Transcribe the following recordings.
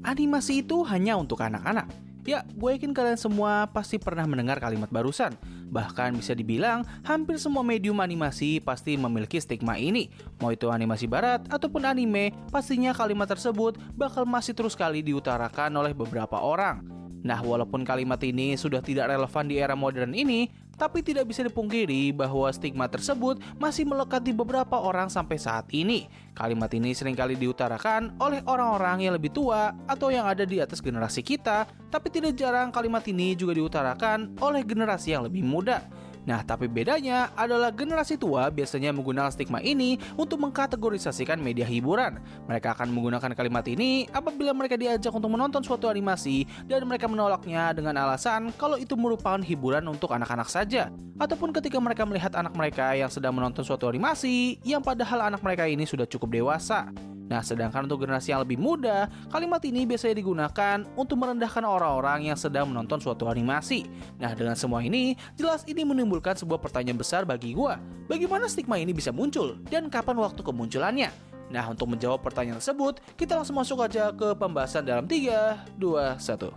animasi itu hanya untuk anak-anak. Ya, gue yakin kalian semua pasti pernah mendengar kalimat barusan. Bahkan bisa dibilang, hampir semua medium animasi pasti memiliki stigma ini. Mau itu animasi barat ataupun anime, pastinya kalimat tersebut bakal masih terus kali diutarakan oleh beberapa orang. Nah, walaupun kalimat ini sudah tidak relevan di era modern ini, tapi tidak bisa dipungkiri bahwa stigma tersebut masih melekat di beberapa orang sampai saat ini. Kalimat ini seringkali diutarakan oleh orang-orang yang lebih tua atau yang ada di atas generasi kita, tapi tidak jarang kalimat ini juga diutarakan oleh generasi yang lebih muda. Nah, tapi bedanya adalah generasi tua biasanya menggunakan stigma ini untuk mengkategorisasikan media hiburan. Mereka akan menggunakan kalimat ini apabila mereka diajak untuk menonton suatu animasi dan mereka menolaknya dengan alasan kalau itu merupakan hiburan untuk anak-anak saja. Ataupun ketika mereka melihat anak mereka yang sedang menonton suatu animasi yang padahal anak mereka ini sudah cukup dewasa. Nah, sedangkan untuk generasi yang lebih muda, kalimat ini biasanya digunakan untuk merendahkan orang-orang yang sedang menonton suatu animasi. Nah, dengan semua ini, jelas ini menimbulkan sebuah pertanyaan besar bagi gua. Bagaimana stigma ini bisa muncul? Dan kapan waktu kemunculannya? Nah, untuk menjawab pertanyaan tersebut, kita langsung masuk aja ke pembahasan dalam 3, 2, 1.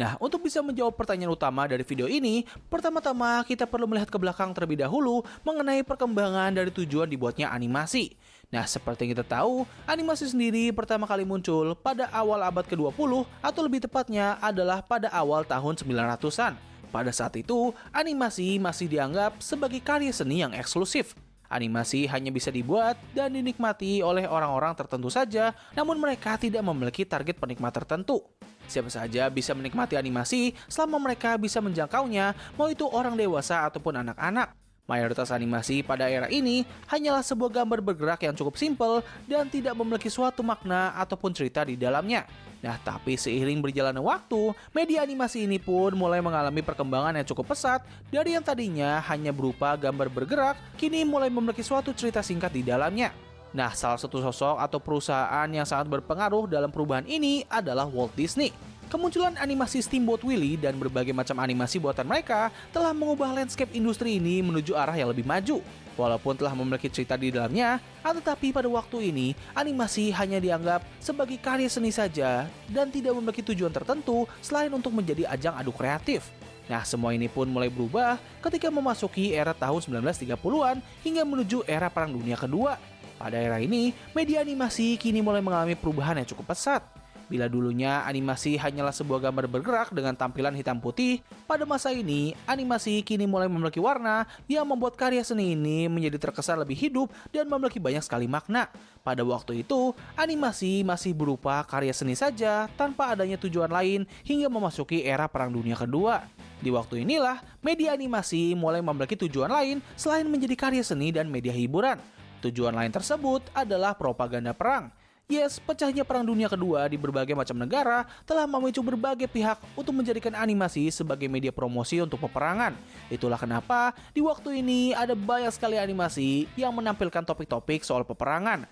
Nah, untuk bisa menjawab pertanyaan utama dari video ini, pertama-tama kita perlu melihat ke belakang terlebih dahulu mengenai perkembangan dari tujuan dibuatnya animasi. Nah, seperti yang kita tahu, animasi sendiri pertama kali muncul pada awal abad ke-20 atau lebih tepatnya adalah pada awal tahun 900-an. Pada saat itu, animasi masih dianggap sebagai karya seni yang eksklusif. Animasi hanya bisa dibuat dan dinikmati oleh orang-orang tertentu saja, namun mereka tidak memiliki target penikmat tertentu. Siapa saja bisa menikmati animasi selama mereka bisa menjangkaunya, mau itu orang dewasa ataupun anak-anak. Mayoritas animasi pada era ini hanyalah sebuah gambar bergerak yang cukup simpel dan tidak memiliki suatu makna ataupun cerita di dalamnya. Nah, tapi seiring berjalannya waktu, media animasi ini pun mulai mengalami perkembangan yang cukup pesat dari yang tadinya hanya berupa gambar bergerak, kini mulai memiliki suatu cerita singkat di dalamnya. Nah, salah satu sosok atau perusahaan yang sangat berpengaruh dalam perubahan ini adalah Walt Disney. Kemunculan animasi Steamboat Willie dan berbagai macam animasi buatan mereka telah mengubah landscape industri ini menuju arah yang lebih maju. Walaupun telah memiliki cerita di dalamnya, tetapi pada waktu ini, animasi hanya dianggap sebagai karya seni saja dan tidak memiliki tujuan tertentu selain untuk menjadi ajang adu kreatif. Nah, semua ini pun mulai berubah ketika memasuki era tahun 1930-an hingga menuju era Perang Dunia Kedua. Pada era ini, media animasi kini mulai mengalami perubahan yang cukup pesat. Bila dulunya animasi hanyalah sebuah gambar bergerak dengan tampilan hitam putih, pada masa ini animasi kini mulai memiliki warna yang membuat karya seni ini menjadi terkesan lebih hidup dan memiliki banyak sekali makna. Pada waktu itu, animasi masih berupa karya seni saja tanpa adanya tujuan lain hingga memasuki era Perang Dunia Kedua. Di waktu inilah, media animasi mulai memiliki tujuan lain selain menjadi karya seni dan media hiburan. Tujuan lain tersebut adalah propaganda perang. Yes, pecahnya Perang Dunia Kedua di berbagai macam negara telah memicu berbagai pihak untuk menjadikan animasi sebagai media promosi untuk peperangan. Itulah kenapa di waktu ini ada banyak sekali animasi yang menampilkan topik-topik soal peperangan.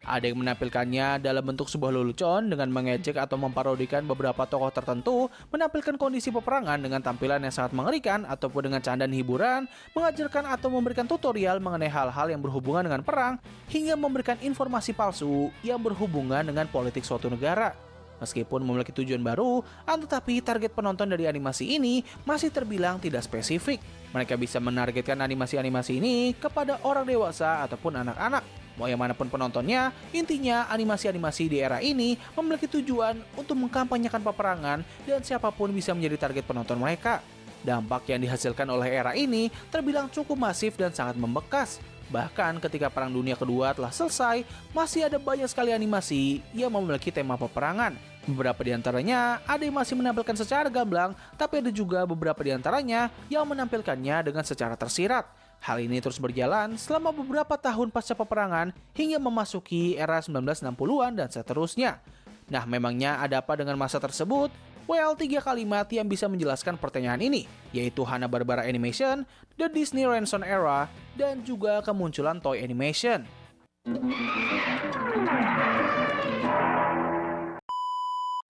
Ada yang menampilkannya dalam bentuk sebuah lelucon dengan mengejek atau memparodikan beberapa tokoh tertentu, menampilkan kondisi peperangan dengan tampilan yang sangat mengerikan ataupun dengan candaan hiburan, mengajarkan atau memberikan tutorial mengenai hal-hal yang berhubungan dengan perang, hingga memberikan informasi palsu yang berhubungan dengan politik suatu negara. Meskipun memiliki tujuan baru, tetapi target penonton dari animasi ini masih terbilang tidak spesifik. Mereka bisa menargetkan animasi-animasi ini kepada orang dewasa ataupun anak-anak. Mau yang manapun penontonnya, intinya animasi-animasi di era ini memiliki tujuan untuk mengkampanyekan peperangan dan siapapun bisa menjadi target penonton mereka. Dampak yang dihasilkan oleh era ini terbilang cukup masif dan sangat membekas. Bahkan ketika Perang Dunia Kedua telah selesai, masih ada banyak sekali animasi yang memiliki tema peperangan. Beberapa di antaranya ada yang masih menampilkan secara gamblang, tapi ada juga beberapa di antaranya yang menampilkannya dengan secara tersirat. Hal ini terus berjalan selama beberapa tahun pasca peperangan hingga memasuki era 1960-an dan seterusnya. Nah, memangnya ada apa dengan masa tersebut? Well, 3 kalimat yang bisa menjelaskan pertanyaan ini, yaitu Hanna-Barbera Animation, The Disney Renaissance Era, dan juga kemunculan Toy Animation.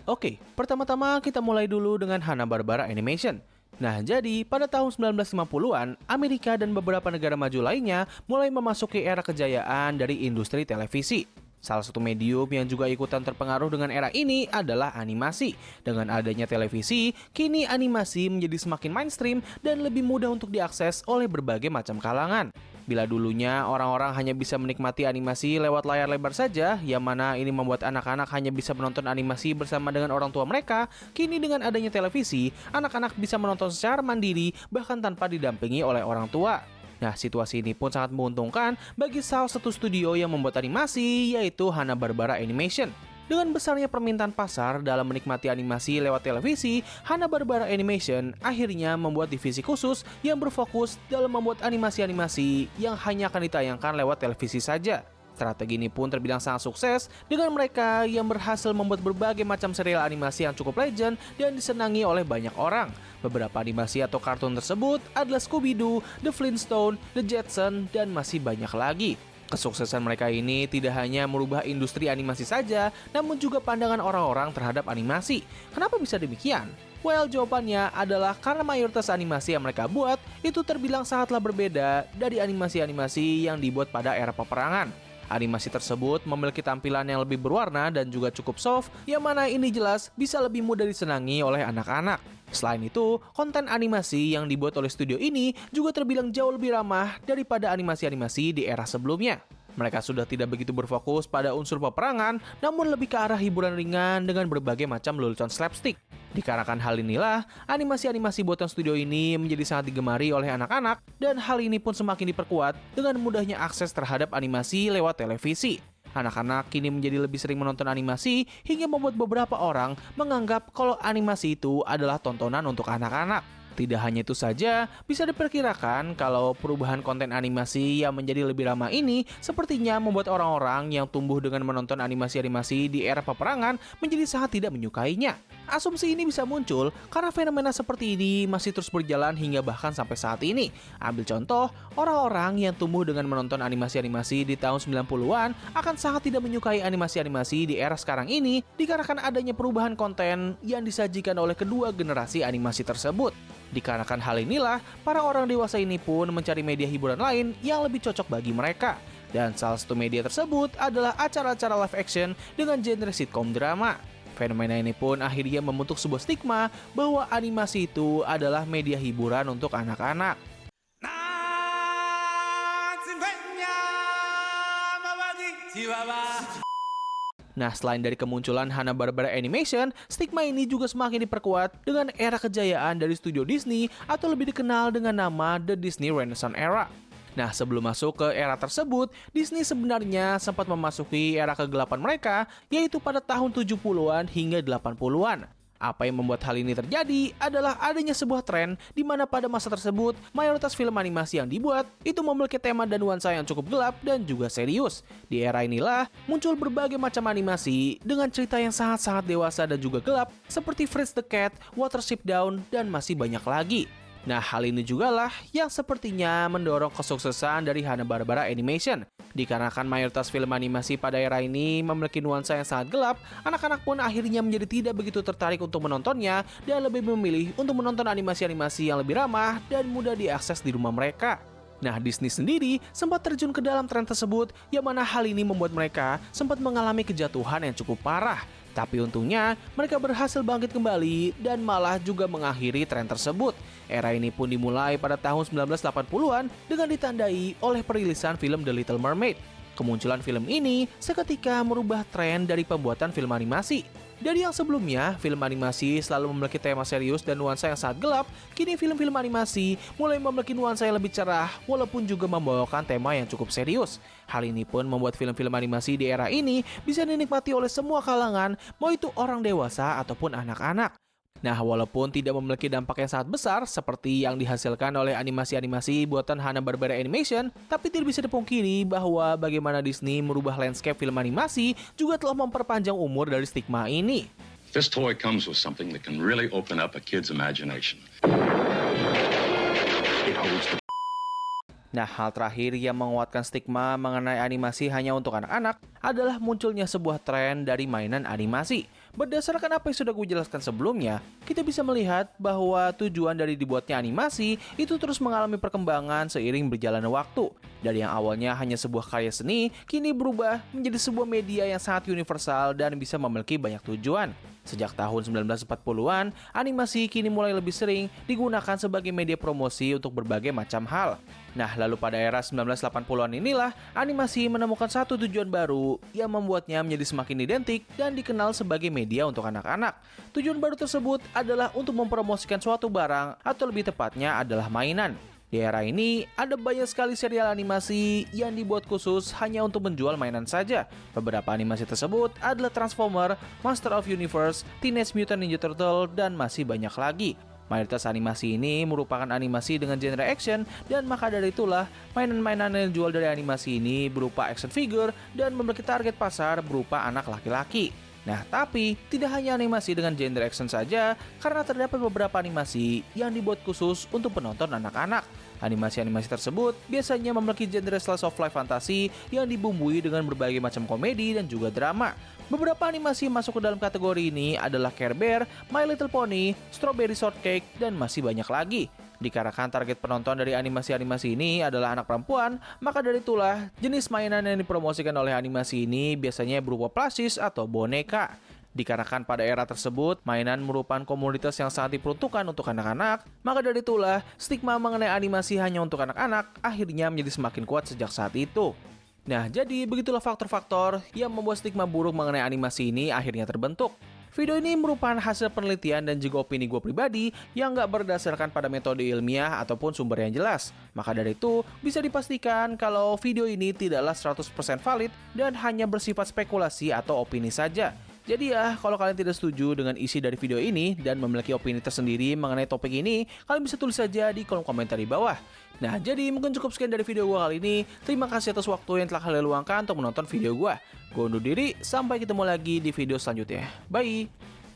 Oke, pertama-tama kita mulai dulu dengan Hanna-Barbera Animation. Nah, jadi pada tahun 1950-an, Amerika dan beberapa negara maju lainnya mulai memasuki era kejayaan dari industri televisi. Salah satu medium yang juga ikutan terpengaruh dengan era ini adalah animasi. Dengan adanya televisi, kini animasi menjadi semakin mainstream dan lebih mudah untuk diakses oleh berbagai macam kalangan. Bila dulunya orang-orang hanya bisa menikmati animasi lewat layar lebar saja, yang mana ini membuat anak-anak hanya bisa menonton animasi bersama dengan orang tua mereka, kini dengan adanya televisi, anak-anak bisa menonton secara mandiri bahkan tanpa didampingi oleh orang tua. Nah, situasi ini pun sangat menguntungkan bagi salah satu studio yang membuat animasi, yaitu Hanna-Barbera Animation. Dengan besarnya permintaan pasar dalam menikmati animasi lewat televisi, Hanna-Barbera Animation akhirnya membuat divisi khusus yang berfokus dalam membuat animasi-animasi yang hanya akan ditayangkan lewat televisi saja. Strategi ini pun terbilang sangat sukses dengan mereka yang berhasil membuat berbagai macam serial animasi yang cukup legend dan disenangi oleh banyak orang. Beberapa animasi atau kartun tersebut adalah Scooby-Doo, The Flintstones, The Jetsons, dan masih banyak lagi. Kesuksesan mereka ini tidak hanya merubah industri animasi saja, namun juga pandangan orang-orang terhadap animasi. Kenapa bisa demikian? Well, jawabannya adalah karena mayoritas animasi yang mereka buat itu terbilang sangatlah berbeda dari animasi-animasi yang dibuat pada era peperangan. Animasi tersebut memiliki tampilan yang lebih berwarna dan juga cukup soft, yang mana ini jelas bisa lebih mudah disenangi oleh anak-anak. Selain itu, konten animasi yang dibuat oleh studio ini juga terbilang jauh lebih ramah daripada animasi-animasi di era sebelumnya. Mereka sudah tidak begitu berfokus pada unsur peperangan, namun lebih ke arah hiburan ringan dengan berbagai macam lelucon slapstick. Dikarenakan hal inilah, animasi-animasi buatan studio ini menjadi sangat digemari oleh anak-anak, dan hal ini pun semakin diperkuat dengan mudahnya akses terhadap animasi lewat televisi. Anak-anak kini menjadi lebih sering menonton animasi hingga membuat beberapa orang menganggap kalau animasi itu adalah tontonan untuk anak-anak. Tidak hanya itu saja, bisa diperkirakan kalau perubahan konten animasi yang menjadi lebih ramah ini sepertinya membuat orang-orang yang tumbuh dengan menonton animasi-animasi di era peperangan menjadi sangat tidak menyukainya. Asumsi ini bisa muncul karena fenomena seperti ini masih terus berjalan hingga bahkan sampai saat ini. Ambil contoh, orang-orang yang tumbuh dengan menonton animasi-animasi di tahun 90-an akan sangat tidak menyukai animasi-animasi di era sekarang ini dikarenakan adanya perubahan konten yang disajikan oleh kedua generasi animasi tersebut. Dikarenakan hal inilah, para orang dewasa ini pun mencari media hiburan lain yang lebih cocok bagi mereka. Dan salah satu media tersebut adalah acara-acara live action dengan genre sitcom drama. Fenomena ini pun akhirnya membentuk sebuah stigma bahwa animasi itu adalah media hiburan untuk anak-anak. Nah, selain dari kemunculan Hanna-Barbera Animation, stigma ini juga semakin diperkuat dengan era kejayaan dari studio Disney atau lebih dikenal dengan nama The Disney Renaissance Era. Nah, sebelum masuk ke era tersebut, Disney sebenarnya sempat memasuki era kegelapan mereka, yaitu pada tahun 70-an hingga 80-an. Apa yang membuat hal ini terjadi adalah adanya sebuah tren di mana pada masa tersebut mayoritas film animasi yang dibuat itu memiliki tema dan nuansa yang cukup gelap dan juga serius. Di era inilah muncul berbagai macam animasi dengan cerita yang sangat-sangat dewasa dan juga gelap seperti Fritz the Cat, Watership Down, dan masih banyak lagi. Nah, hal ini jugalah yang sepertinya mendorong kesuksesan dari Hanna-Barbera Animation. Dikarenakan mayoritas film animasi pada era ini memiliki nuansa yang sangat gelap, anak-anak pun akhirnya menjadi tidak begitu tertarik untuk menontonnya dan lebih memilih untuk menonton animasi-animasi yang lebih ramah dan mudah diakses di rumah mereka. Nah, Disney sendiri sempat terjun ke dalam tren tersebut, yang mana hal ini membuat mereka sempat mengalami kejatuhan yang cukup parah. Tapi untungnya, mereka berhasil bangkit kembali dan malah juga mengakhiri tren tersebut. Era ini pun dimulai pada tahun 1980-an dengan ditandai oleh perilisan film The Little Mermaid. Kemunculan film ini seketika merubah tren dari pembuatan film animasi. Dari yang sebelumnya, film animasi selalu memiliki tema serius dan nuansa yang sangat gelap, kini film-film animasi mulai memiliki nuansa yang lebih cerah walaupun juga membawakan tema yang cukup serius. Hal ini pun membuat film-film animasi di era ini bisa dinikmati oleh semua kalangan, mau itu orang dewasa ataupun anak-anak. Nah, walaupun tidak memiliki dampak yang sangat besar seperti yang dihasilkan oleh animasi-animasi buatan Hanna-Barbera Animation, tapi tidak bisa dipungkiri bahwa bagaimana Disney merubah landscape film animasi juga telah memperpanjang umur dari stigma ini. This toy comes with something that can really open up a kid's imagination. It holds the Nah, hal terakhir yang menguatkan stigma mengenai animasi hanya untuk anak-anak adalah munculnya sebuah tren dari mainan animasi. Berdasarkan apa yang sudah gue jelaskan sebelumnya, kita bisa melihat bahwa tujuan dari dibuatnya animasi itu terus mengalami perkembangan seiring berjalannya waktu. Dari yang awalnya hanya sebuah karya seni, kini berubah menjadi sebuah media yang sangat universal dan bisa memiliki banyak tujuan. Sejak tahun 1940-an, animasi kini mulai lebih sering digunakan sebagai media promosi untuk berbagai macam hal. Nah, lalu pada era 1980-an inilah, animasi menemukan satu tujuan baru yang membuatnya menjadi semakin identik dan dikenal sebagai media untuk anak-anak. Tujuan baru tersebut adalah untuk mempromosikan suatu barang atau lebih tepatnya adalah mainan. Di era ini, ada banyak sekali serial animasi yang dibuat khusus hanya untuk menjual mainan saja. Beberapa animasi tersebut adalah Transformer, Master of Universe, Teenage Mutant Ninja Turtle, dan masih banyak lagi. Mayoritas animasi ini merupakan animasi dengan genre action, dan maka dari itulah mainan-mainan yang dijual dari animasi ini berupa action figure dan memiliki target pasar berupa anak laki-laki. Nah, tapi tidak hanya animasi dengan genre action saja, karena terdapat beberapa animasi yang dibuat khusus untuk penonton anak-anak. Animasi-animasi tersebut biasanya memiliki genre slice of life fantasi yang dibumbui dengan berbagai macam komedi dan juga drama. Beberapa animasi yang masuk ke dalam kategori ini adalah Care Bear, My Little Pony, Strawberry Shortcake, dan masih banyak lagi. Dikarenakan target penonton dari animasi-animasi ini adalah anak perempuan, maka dari itulah jenis mainan yang dipromosikan oleh animasi ini biasanya berupa plushies atau boneka. Dikarenakan pada era tersebut, mainan merupakan komoditas yang sangat diperuntukkan untuk anak-anak, maka dari itulah stigma mengenai animasi hanya untuk anak-anak akhirnya menjadi semakin kuat sejak saat itu. Nah, jadi begitulah faktor-faktor yang membuat stigma buruk mengenai animasi ini akhirnya terbentuk. Video ini merupakan hasil penelitian dan juga opini gue pribadi yang nggak berdasarkan pada metode ilmiah ataupun sumber yang jelas. Maka dari itu, bisa dipastikan kalau video ini tidaklah 100% valid dan hanya bersifat spekulasi atau opini saja. Jadi ya, kalau kalian tidak setuju dengan isi dari video ini dan memiliki opini tersendiri mengenai topik ini, kalian bisa tulis saja di kolom komentar di bawah. Nah, jadi mungkin cukup sekian dari video gue kali ini. Terima kasih atas waktu yang telah kalian luangkan untuk menonton video gue. Gue undur diri, sampai ketemu lagi di video selanjutnya. Bye!